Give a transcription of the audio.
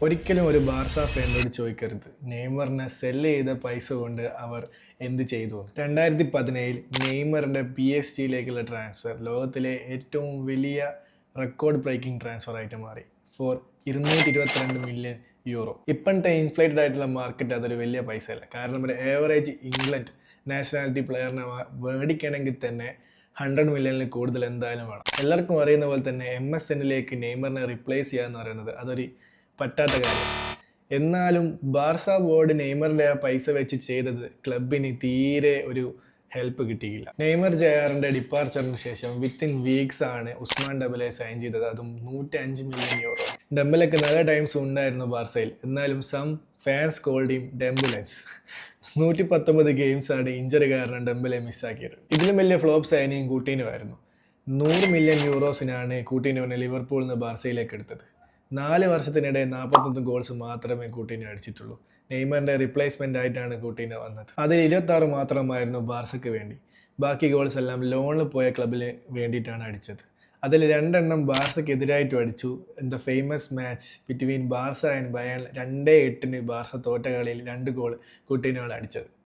ഒരിക്കലും ഒരു ബാർസ ഫാനോട് ചോദിക്കരുത് നെയ്മറിനെ സെല്ല് ചെയ്ത പൈസ കൊണ്ട് അവർ എന്ത് ചെയ്തു. 2017 നെയ്മറിൻ്റെ PSG ട്രാൻസ്ഫർ ലോകത്തിലെ ഏറ്റവും വലിയ റെക്കോർഡ് ബ്രേക്കിംഗ് ട്രാൻസ്ഫർ ആയിട്ട് മാറി ഫോർ 222 മില്യൺ യൂറോ. ഇപ്പോഴത്തെ ഇൻഫ്ലേറ്റഡ് ആയിട്ടുള്ള മാർക്കറ്റ് അതൊരു വലിയ പൈസ അല്ല. കാരണം ഒരു ആവറേജ് ഇംഗ്ലണ്ട് നാഷണാലിറ്റി പ്ലെയറിനെ മേടിക്കണമെങ്കിൽ തന്നെ 100 മില്യണിൽ കൂടുതൽ എന്തായാലും വേണം. എല്ലാവർക്കും അറിയുന്ന പോലെ തന്നെ MSNലേക്ക് നെയ്മറിനെ റിപ്ലേസ് ചെയ്യുക എന്ന് പറയുന്നത് അതൊരു പറ്റാത്ത കാര്യം. എന്നാലും ബാർസ ബോർഡ് നെയ്മറിൻ്റെ ആ പൈസ വെച്ച് ചെയ്തത് ക്ലബിന് തീരെ ഒരു ഹെൽപ്പ് കിട്ടിയില്ല. നെയ്മർ ജെആറിൻ്റെ ഡിപ്പാർച്ചറിന് ശേഷം വിത്തിൻ വീക്സ് ആണ് ഉസ്മാൻ ഡെംബലെ സൈൻ ചെയ്തത്, അതും 105 മില്യൺ യൂറോ. ഡെംബലക്ക് നല്ല ടൈംസ് ഉണ്ടായിരുന്നു ബാർസയിൽ, എന്നാലും some fans called him Dembulance. 119 ഗെയിംസാണ് ഇഞ്ചറി കാരണം ഡെംബലെ മിസ്സാക്കിയത്. ഇതിലും വലിയ ഫ്ലോപ്പ് സൈനിങ് കൂട്ടീനോ ആയിരുന്നു. 100 മില്യൺ യൂറോസിനാണ് കൂട്ടീനോനെ ലിവർപൂളിൽ നിന്ന് ബാർസയിലേക്ക് എടുത്തത്. 4 വർഷത്തിനിടെ 41 ഗോൾസ് മാത്രമേ കൂട്ടീനോ അടിച്ചിട്ടുള്ളൂ. നെയ്മറിൻ്റെ റിപ്ലേസ്മെൻ്റ് ആയിട്ടാണ് കൂട്ടീനോ വന്നത്. അതിൽ 26 മാത്രമായിരുന്നു ബാർസയ്ക്ക് വേണ്ടി. ബാക്കി ഗോൾസ് എല്ലാം ലോണിൽ പോയ ക്ലബിന് വേണ്ടിയിട്ടാണ് അടിച്ചത്. അതിൽ 2 എണ്ണം ബാർസയ്ക്ക് എതിരായിട്ടും അടിച്ചു. In the famous match between Barca and Bayern 2-8 Barca തോറ്റ കളിയിൽ 2 ഗോൾ കൂട്ടീനോയാണ് അടിച്ചത്.